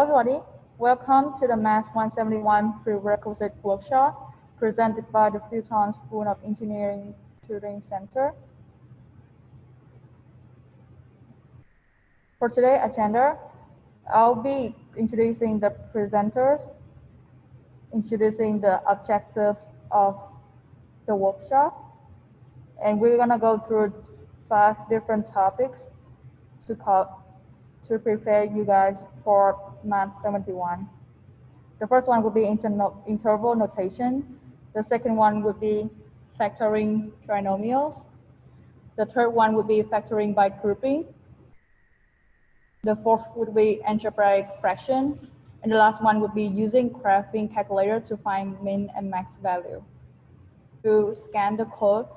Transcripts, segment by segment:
everybody, welcome to the MAT171 Prerequisite workshop presented by the Futon School of Engineering Tutoring Center. For today's agenda, I'll be introducing the presenters, introducing the objectives of the workshop, and we're gonna go through 5 different topics to prepare you guys for MAT171. The first one would be interval notation. The second one would be factoring trinomials. The third one would be factoring by grouping. The fourth would be algebraic fraction. And the last one would be using graphing calculator to find min and max value. To scan the code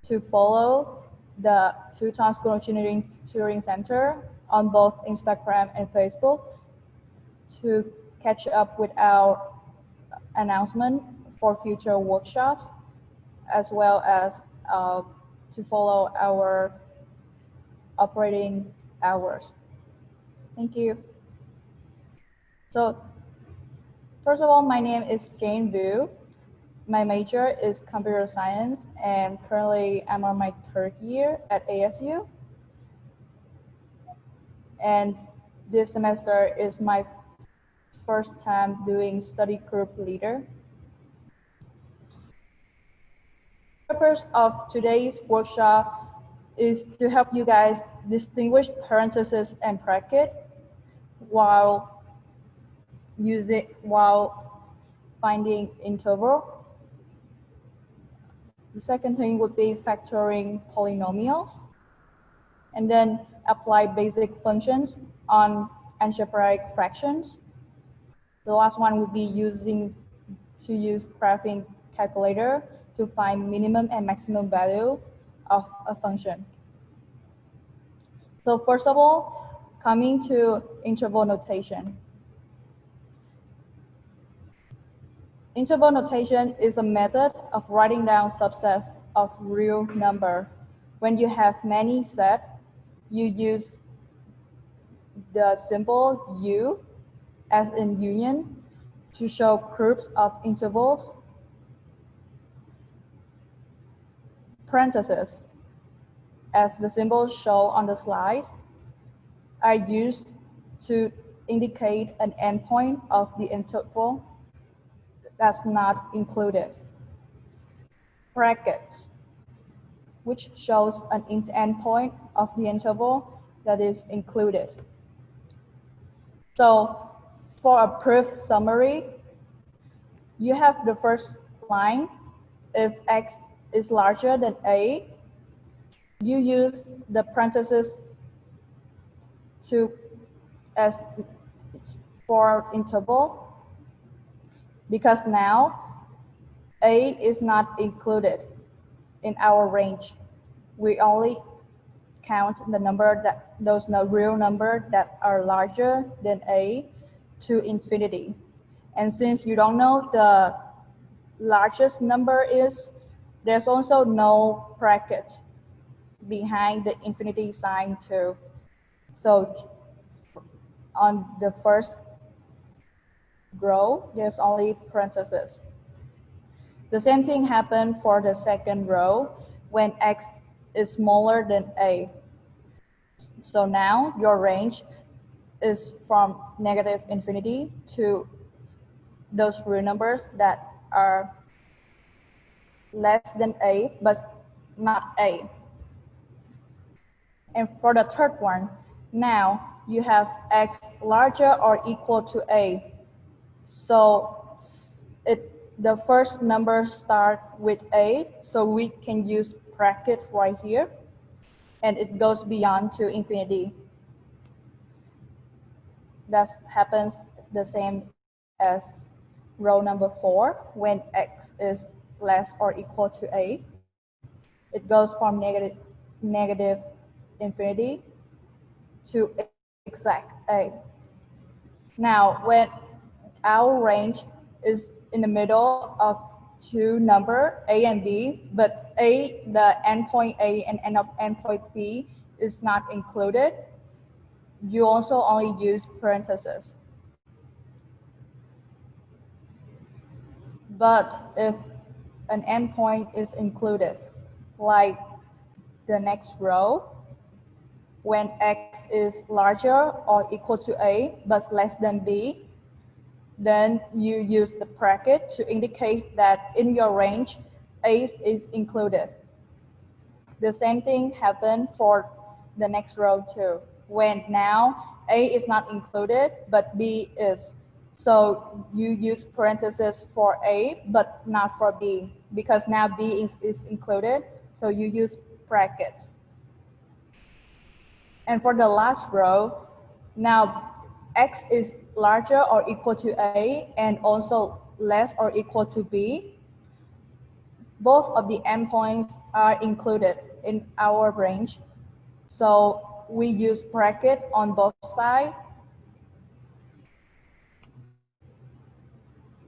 to follow the Futon School of Engineering Tutoring Center on both Instagram and Facebook to catch up with our announcement for future workshops, as well as to follow our operating hours. Thank you. So first of all, my name is Jane Vu. My major is computer science, and currently I'm on my 3rd year at ASU. And this semester is my first time doing study group leader. The purpose of today's workshop is to help you guys distinguish parentheses and bracket while finding interval. The second thing would be factoring polynomials, and then apply basic functions on algebraic fractions. The last one would be use graphing calculator to find minimum and maximum value of a function. So first of all, coming to interval notation. Interval notation is a method of writing down subsets of real number. When you have many sets, you use the symbol U, as in union, to show groups of intervals. Parentheses, as the symbols show on the slide, are used to indicate an endpoint of the interval that's not included. Brackets, which shows an endpoint of the interval that is included. So for a proof summary, you have the first line. If x is larger than a, you use the parentheses as for interval, because now a is not included in our range. We only count the number those real numbers that are larger than a to infinity. And since you don't know the largest number is, there's also no bracket behind the infinity sign too. So on the first row, there's only parentheses. The same thing happened for the second row when x is smaller than a. So now your range is from negative infinity to those real numbers that are less than a but not a. And for the third one, now you have x larger or equal to a. So the first number start with a, so we can use bracket right here, and it goes beyond to infinity. That happens the same as row number 4, when x is less or equal to a. It goes from negative infinity to exact a. Now, when our range is in the middle of 2 numbers, a and b, but the endpoint a and endpoint b is not included, you also only use parentheses. But if an endpoint is included, like the next row, when x is larger or equal to a but less than b, then you use the bracket to indicate that in your range, a is included. The same thing happened for the next row too, when now a is not included, but b is. So you use parentheses for a, but not for b, because now b is included, so you use bracket. And for the last row, now x is larger or equal to a and also less or equal to b. Both of the endpoints are included in our range. So we use bracket on both sides.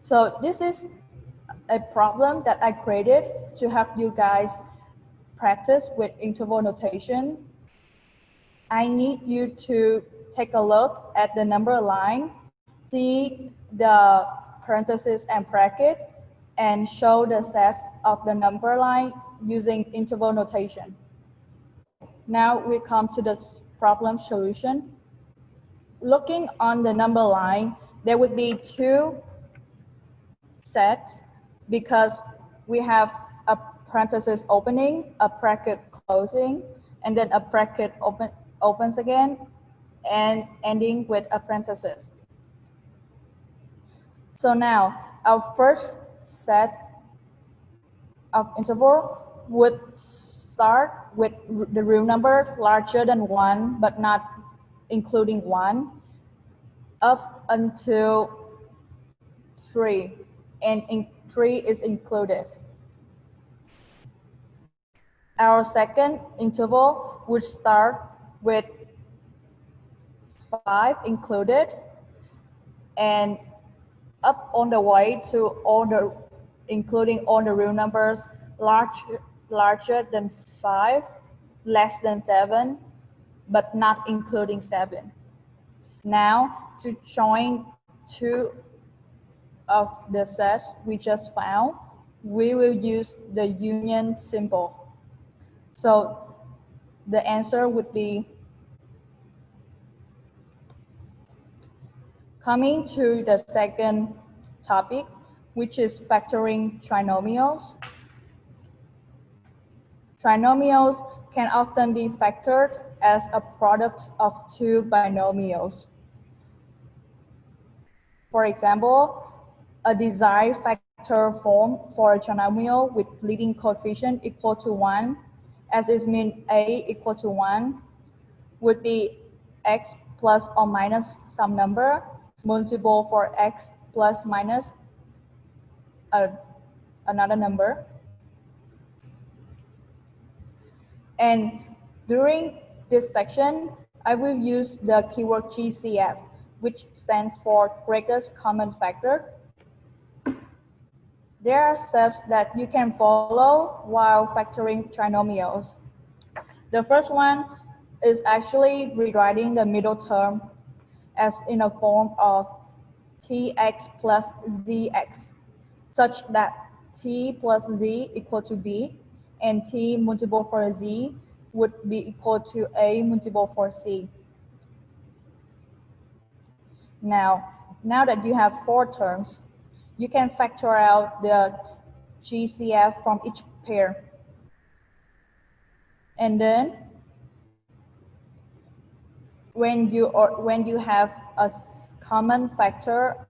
So this is a problem that I created to help you guys practice with interval notation. I need you to take a look at the number line, see the parentheses and bracket, and show the sets of the number line using interval notation. Now we come to the problem solution. Looking on the number line, there would be two sets because we have a parenthesis opening, a bracket closing, and then a bracket opens again, and ending with a parenthesis. So now our first set of interval would start with the real number larger than 1 but not including 1 up until 3, and 3 is included. Our second interval would start with 5 included and up on the way to all the, including all the real numbers larger than 5, less than 7, but not including 7. Now, to join two of the sets we just found, we will use the union symbol. So the answer would be, coming to the second topic, which is factoring trinomials. Trinomials can often be factored as a product of two binomials. For example, a desired factor form for a trinomial with leading coefficient equal to 1, as is mean a equal to 1, would be x plus or minus some number multiple for x plus minus another number. And during this section, I will use the keyword GCF, which stands for greatest common factor. There are steps that you can follow while factoring trinomials. The first one is actually rewriting the middle term as in a form of tx plus zx, such that t plus z equal to b, and t multiple for z would be equal to a multiple for c. Now that you have 4 terms, you can factor out the GCF from each pair. And then when you have a common factor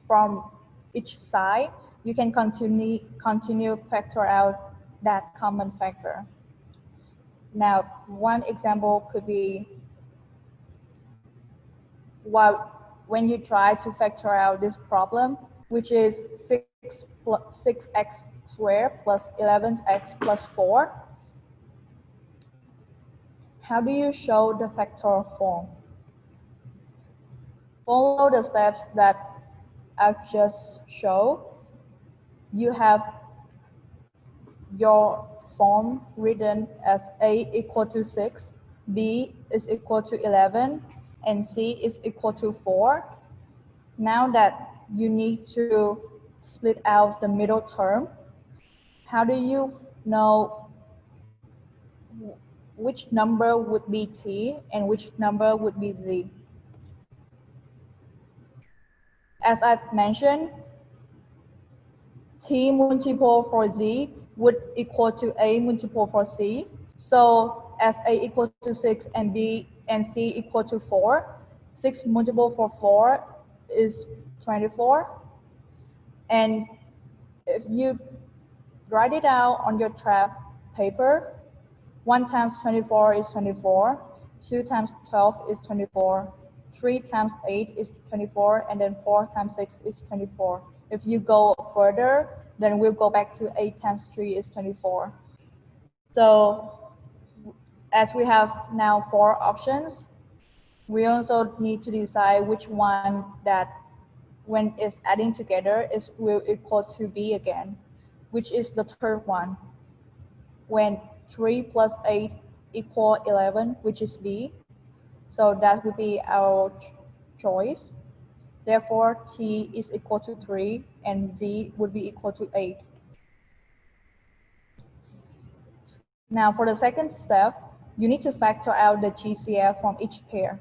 from each side, you can continue factor out that common factor. Now, one example could be when you try to factor out this problem, which is 6x squared plus 11x plus 4. How do you show the factor form? Follow the steps that I've just showed. You have your form written as a equal to 6, b is equal to 11, and c is equal to 4. Now that you need to split out the middle term, how do you know which number would be t and which number would be z? As I've mentioned, t multiple for z would equal to a multiple for c. So as a equal to 6 and b and c equal to 4, 6 multiple for 4 is 24. And if you write it out on your draft paper, 1 times 24 is 24, 2 times 12 is 24, 3 times 8 is 24, and then 4 times 6 is 24. If you go further, then we'll go back to 8 times 3 is 24. So as we have now 4 options, we also need to decide which one that when it's adding together will equal to b again, which is the third one. When 3 plus 8 equal 11, which is b. So that would be our choice. Therefore, t is equal to 3 and z would be equal to 8. Now for the second step, you need to factor out the GCF from each pair.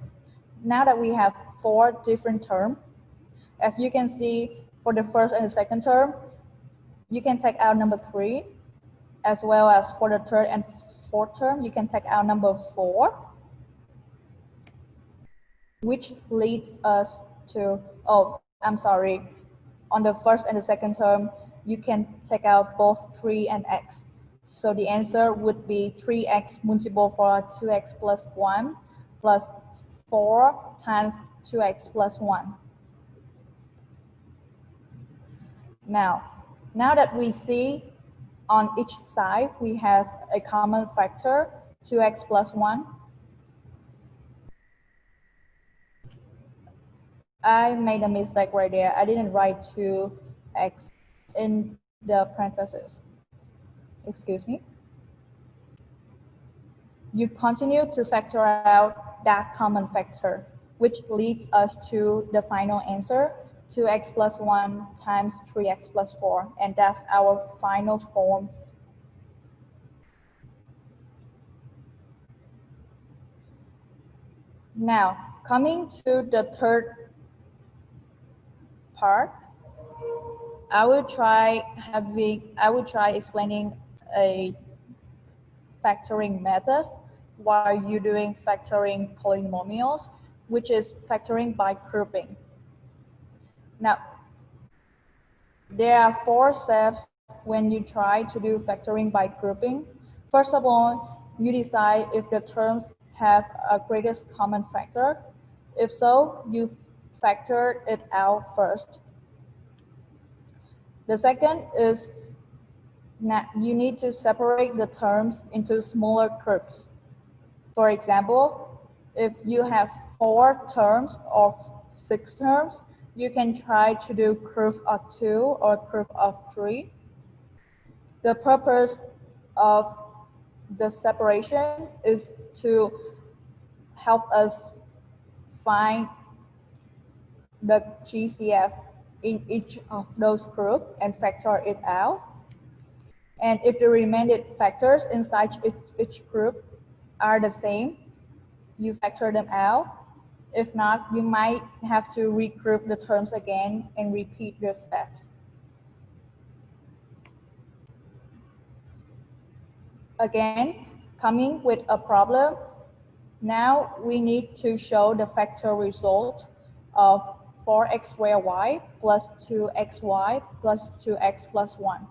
Now that we have 4 different terms, as you can see, for the first and the second term, you can take out number 3, as well as for the third and fourth term, you can take out number 4, which leads us to, oh, I'm sorry, on the first and the second term, you can take out both 3 and x. So the answer would be 3x multiple for 2x plus 1 plus 4 times 2x plus 1. Now that we see on each side, we have a common factor, 2x plus 1. I made a mistake right there. I didn't write 2x in the parentheses. Excuse me. You continue to factor out that common factor, which leads us to the final answer, 2x plus 1 times 3x plus 4, and that's our final form. Now, coming to the third part, I will try explaining a factoring method while you're doing factoring polynomials, which is factoring by grouping. Now, there are 4 steps when you try to do factoring by grouping. First of all, you decide if the terms have a greatest common factor. If so, you factor it out first. The second is you need to separate the terms into smaller groups. For example, if you have 4 terms or 6 terms, you can try to do group of 2 or group of 3. The purpose of the separation is to help us find the GCF in each of those groups and factor it out. And if the remaining factors inside each group are the same, you factor them out. If not, you might have to regroup the terms again and repeat the steps. Again, coming with a problem, now we need to show the factor result of 4x squared y plus 2xy plus 2x plus 1.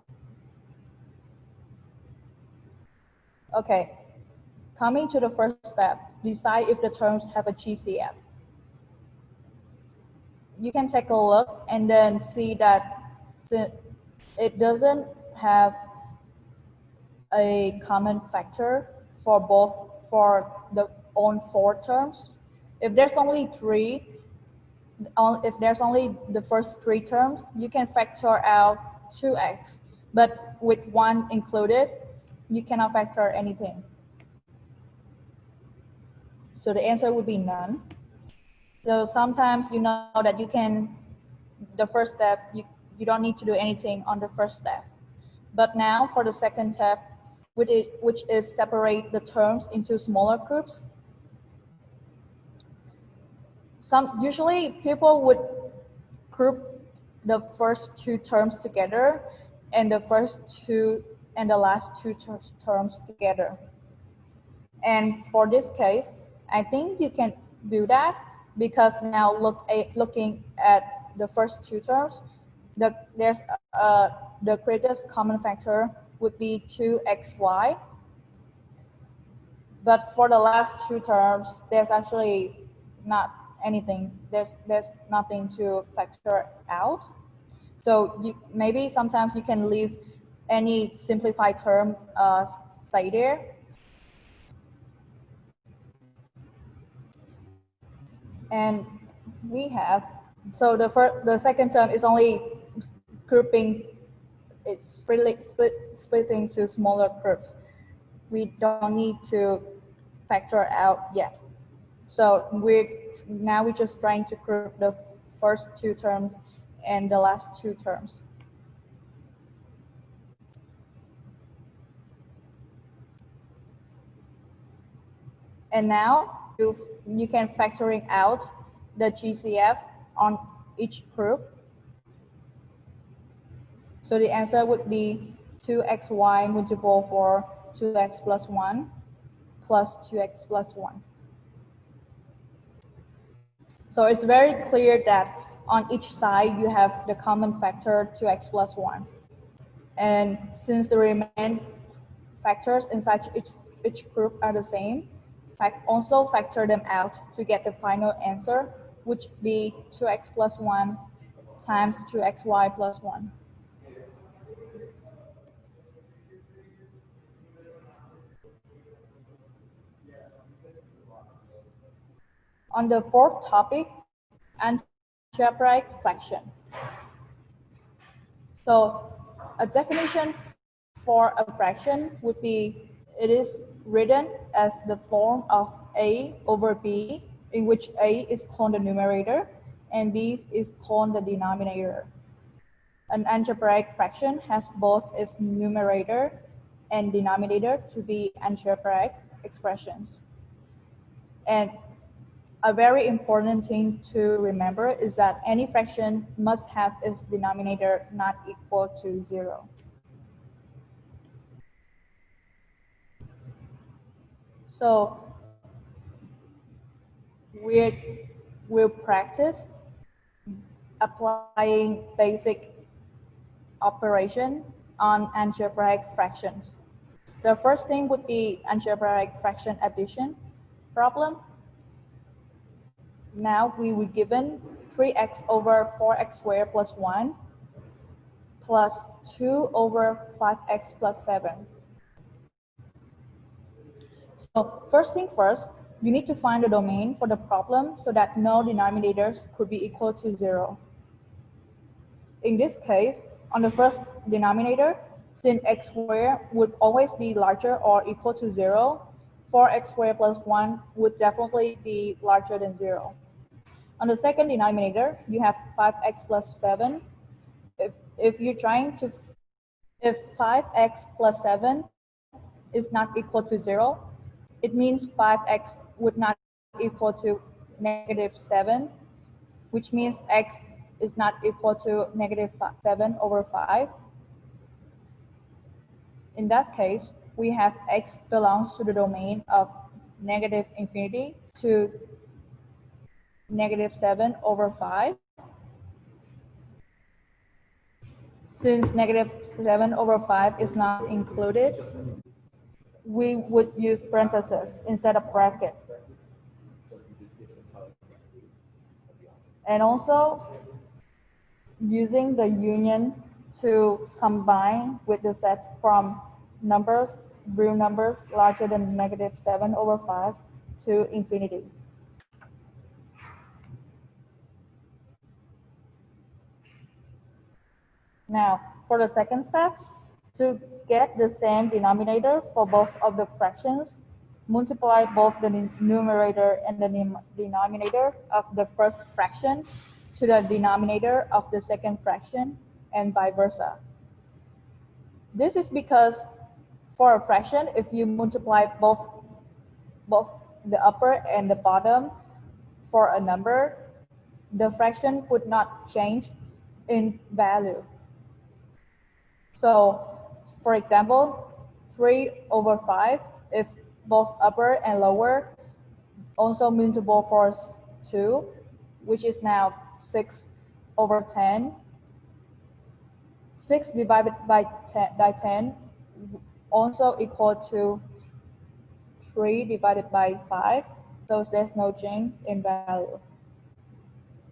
Okay, coming to the first step, decide if the terms have a GCF. You can take a look and then see that it doesn't have a common factor for the own 4 terms. If there's only 3, if there's only the first 3 terms, you can factor out 2x, but with 1 included, you cannot factor anything. So the answer would be none. So sometimes you know that you can, the first step, you don't need to do anything on the first step. But now for the second step, which is separate the terms into smaller groups. Usually people would group the first two terms together and the last two terms together. And for this case, I think you can do that because now looking at the first two terms, the greatest common factor would be 2xy. But for the last two terms, there's actually not anything. There's nothing to factor out. So maybe sometimes you can leave any simplified term stay there. And we have, so the second term is only grouping, it's really splitting to smaller groups. We don't need to factor out yet. So we're just trying to group the first two terms and the last two terms. And now you can factoring out the GCF on each group. So the answer would be 2xy multiple for 2x plus 1 plus 2x plus 1. So it's very clear that on each side you have the common factor 2x plus 1. And since the remaining factors inside each group are the same, also factor them out to get the final answer, which would be 2x plus 1 times 2xy plus 1. On the fourth topic, algebraic fraction. So a definition for a fraction would be, it is written as the form of a over b, in which a is called the numerator and b is called the denominator. An algebraic fraction has both its numerator and denominator to be algebraic expressions. And a very important thing to remember is that any fraction must have its denominator not equal to 0. So we'll practice applying basic operation on algebraic fractions. The first thing would be algebraic fraction addition problem. Now we were given 3x over 4x squared plus 1 plus 2 over 5x plus 7. So first thing first, you need to find the domain for the problem so that no denominators could be equal to 0. In this case, on the first denominator, since x squared would always be larger or equal to 0, 4x squared plus 1 would definitely be larger than 0. On the second denominator, you have 5x plus 7. If 5x plus 7 is not equal to 0, it means 5x would not equal to negative 7, which means x is not equal to negative 7 over 5. In that case, we have x belongs to the domain of negative infinity to negative 7 over 5. Since negative 7 over 5 is not included, we would use parentheses instead of brackets. And also, using the union to combine with the sets from numbers, real numbers larger than negative 7 over 5 to infinity. Now, for the second step, to get the same denominator for both of the fractions, multiply both the numerator and the denominator of the first fraction to the denominator of the second fraction and vice versa. This is because for a fraction, if you multiply both the upper and the bottom for a number, the fraction would not change in value. So, for example, 3/5, if both upper and lower also multiple for 2, which is now 6/10. 6 divided by 10 also equal to 3 divided by 5, so there's no change in value.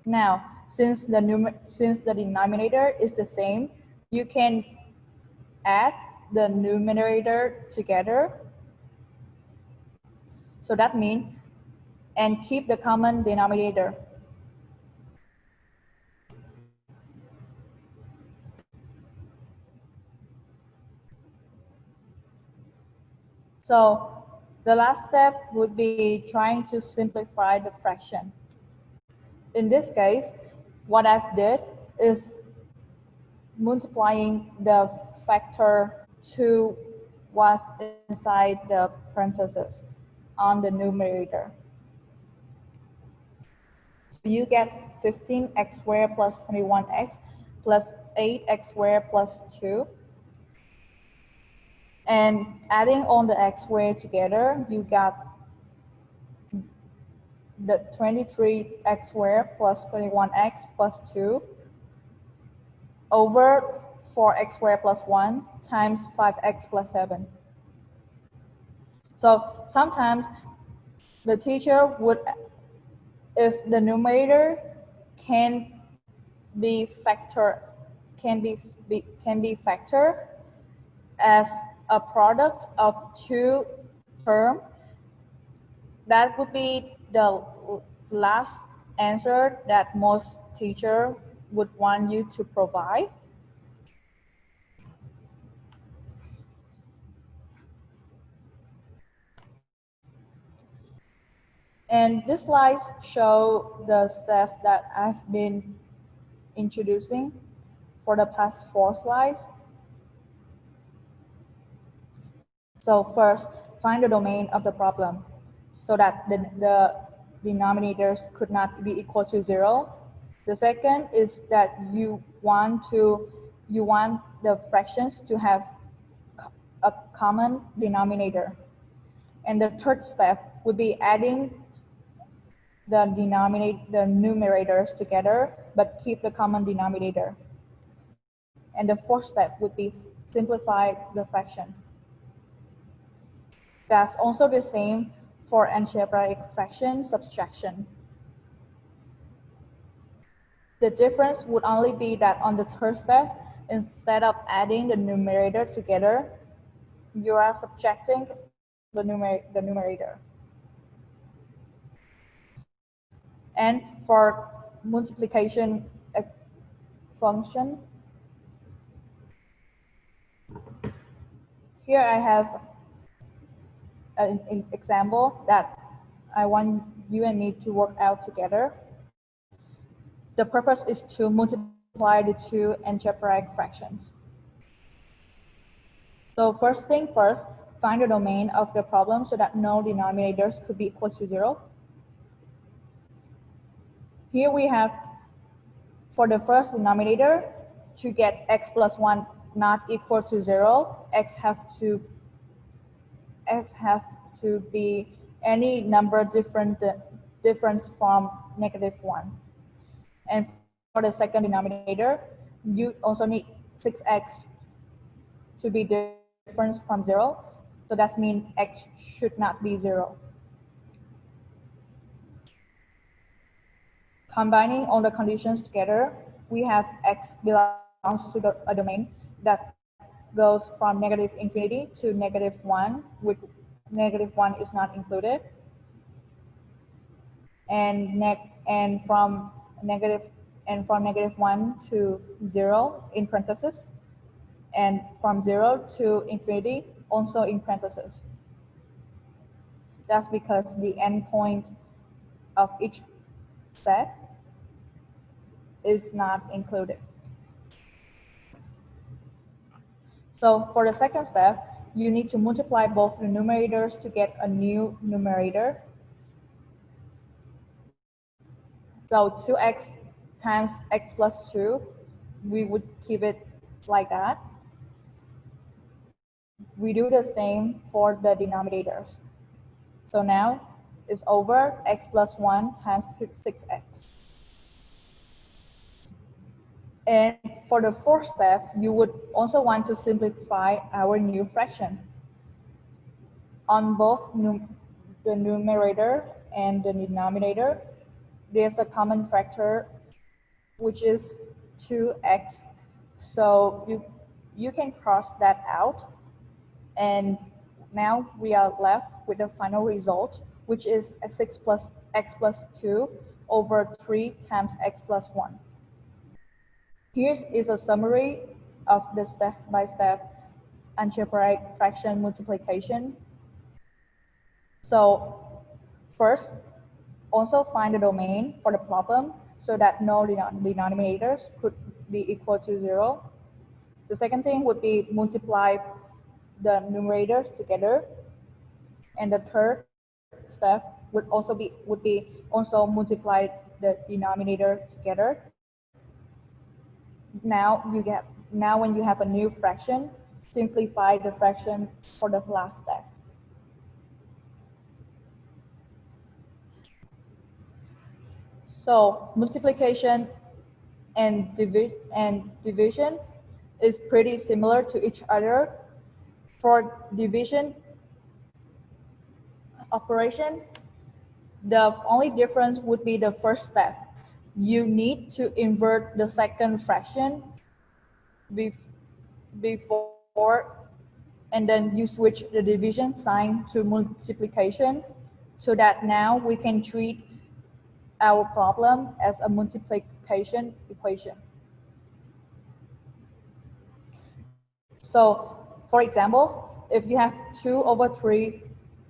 Now, since the denominator is the same, you can add the numerator together. So that means, and keep the common denominator. So the last step would be trying to simplify the fraction. In this case, what I've did is multiplying the factor 2 was inside the parentheses on the numerator. So you get 15x squared plus 21x plus 8x squared plus 2. And adding all the x squared together, you got the 23x squared plus 21x plus 2 over 4x squared plus 1 times 5x plus 7. So sometimes the teacher would, if the numerator can be factored as a product of two terms, that would be the last answer that most teachers would want you to provide. And this slides show the steps that I've been introducing for the past 4 slides. So first, find the domain of the problem so that the denominators could not be equal to 0. The second is that you want the fractions to have a common denominator. And the third step would be adding the numerators together, but keep the common denominator. And the fourth step would be simplify the fraction. That's also the same for algebraic fraction subtraction. The difference would only be that on the third step, instead of adding the numerator together, you are subtracting the numerator. And for multiplication function, here I have an example that I want you and me to work out together. The purpose is to multiply the two algebraic fractions. So first thing first, find the domain of the problem so that no denominators could be equal to 0. Here we have, for the first denominator, to get x plus 1 not equal to 0, x have to be any number difference from -1. And for the second denominator, you also need 6x to be different from 0. So that means x should not be 0. Combining all the conditions together, we have x belongs to a domain that goes from -infinity to -1, with -1 is not included, and from -1 to 0 in parentheses, and from 0 to infinity also in parentheses. That's because the endpoint of each set is not included. So for the second step, you need to multiply both the numerators to get a new numerator. So 2x times x plus 2, we would keep it like that. We do the same for the denominators. So now it's over x plus 1 times 6x. And for the fourth step, you would also want to simplify our new fraction. On both the numerator and the denominator, there's a common factor, which is 2x. So you can cross that out. And now we are left with the final result, which is x plus 2 over 3 times x plus 1. Here is a summary of the step-by-step algebraic fraction multiplication. So first, also find the domain for the problem so that no denominators could be equal to 0. The second thing would be multiply the numerators together. And the third step would be also multiply the denominator together. Now when you have a new fraction, simplify the fraction for the last step. So multiplication and division is pretty similar to each other. For division operation, the only difference would be the first step. You need to invert the second fraction before, and then you switch the division sign to multiplication, so that now we can treat our problem as a multiplication equation. So, for example, if you have 2 over 3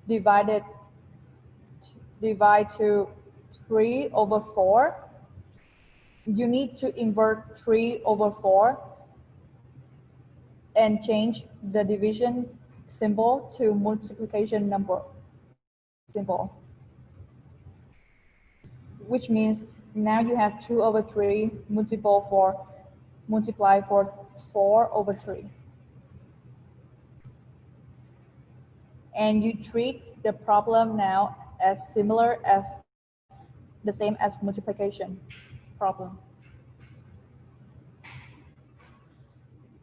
divide to 3 over 4, you need to invert 3 over 4 and change the division symbol to multiplication number symbol, which means now you have 2 over 3 multiplied for 4 over 3. And you treat the problem now as the same as multiplication problem.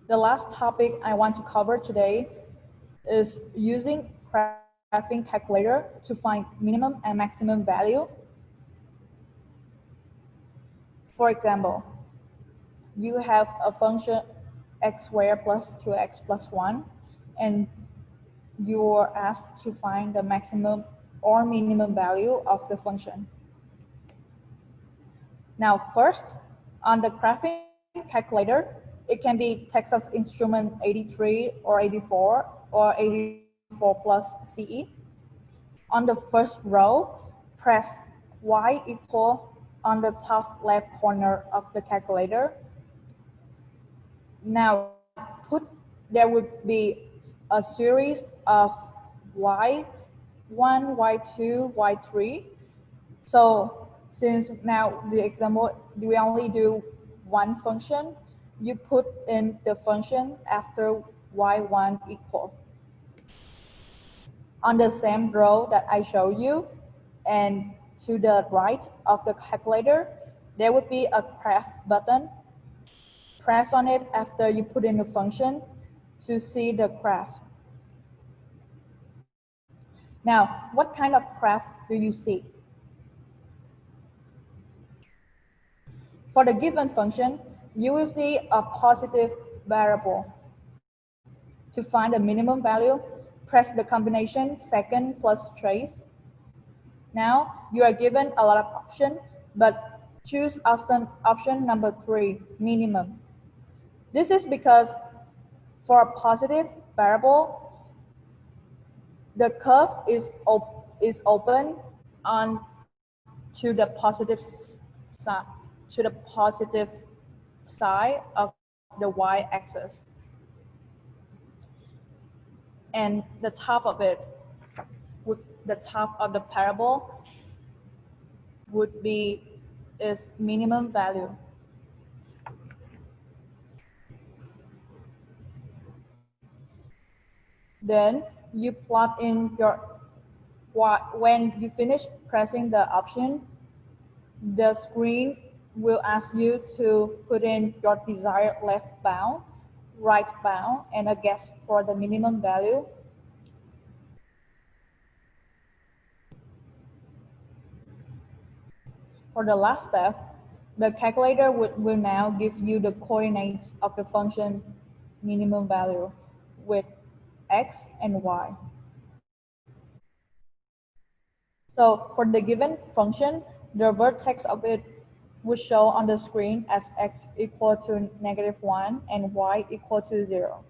The last topic I want to cover today is using graphing calculator to find minimum and maximum value. For example, you have a function x squared plus 2x plus 1, and you are asked to find the maximum or minimum value of the function. Now first, on the graphing calculator, it can be Texas Instrument 83 or 84 or 84 plus CE. On the first row, press Y equal on the top left corner of the calculator. Now there would be a series of Y1, Y2, Y3. So since now the example, we only do one function, you put in the function after Y1 equal. On the same row that I show you, and to the right of the calculator, there would be a graph button. Press on it after you put in the function to see the graph. Now, what kind of graph do you see? For the given function, you will see a positive variable. To find the minimum value, press the combination second plus trace. Now, you are given a lot of options, but choose option number 3, minimum. This is because for a positive variable, the curve is open on to the positive side of the y-axis. and the top of it, the top of the parable would be its minimum value. Then you plot in when you finish pressing the option, the screen will ask you to put in your desired left bound, right bound, and a guess for the minimum value. For the last step, the calculator will now give you the coordinates of the function minimum value with x and y. So for the given function, the vertex of it will show on the screen as x equal to -1 and y equal to 0.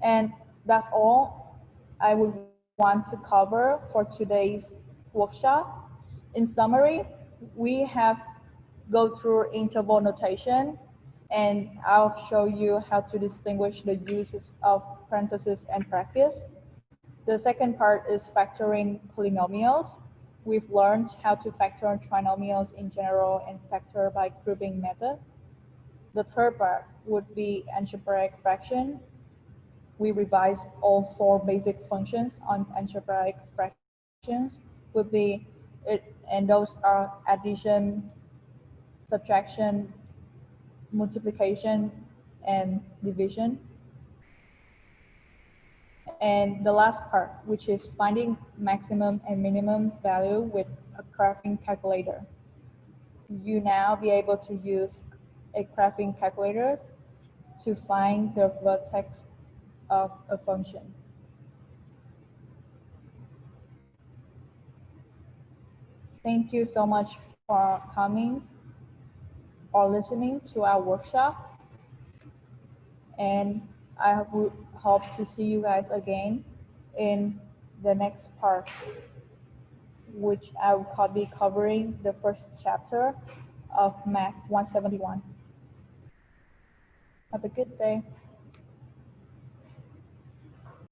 And that's all I would want to cover for today's workshop. In summary, we have go through interval notation, and I'll show you how to distinguish the uses of parentheses and brackets. The second part is factoring polynomials. We've learned how to factor trinomials in general and factor by grouping method. The third part would be algebraic fraction. We revised all 4 basic functions on algebraic fractions would be it, and those are addition, subtraction, multiplication, and division. And the last part, which is finding maximum and minimum value with a graphing calculator. You now be able to use a graphing calculator to find the vertex of a function. Thank you so much for coming or listening to our workshop. And I hope to see you guys again in the next part, which I will be covering the first chapter of Math 171. Have a good day.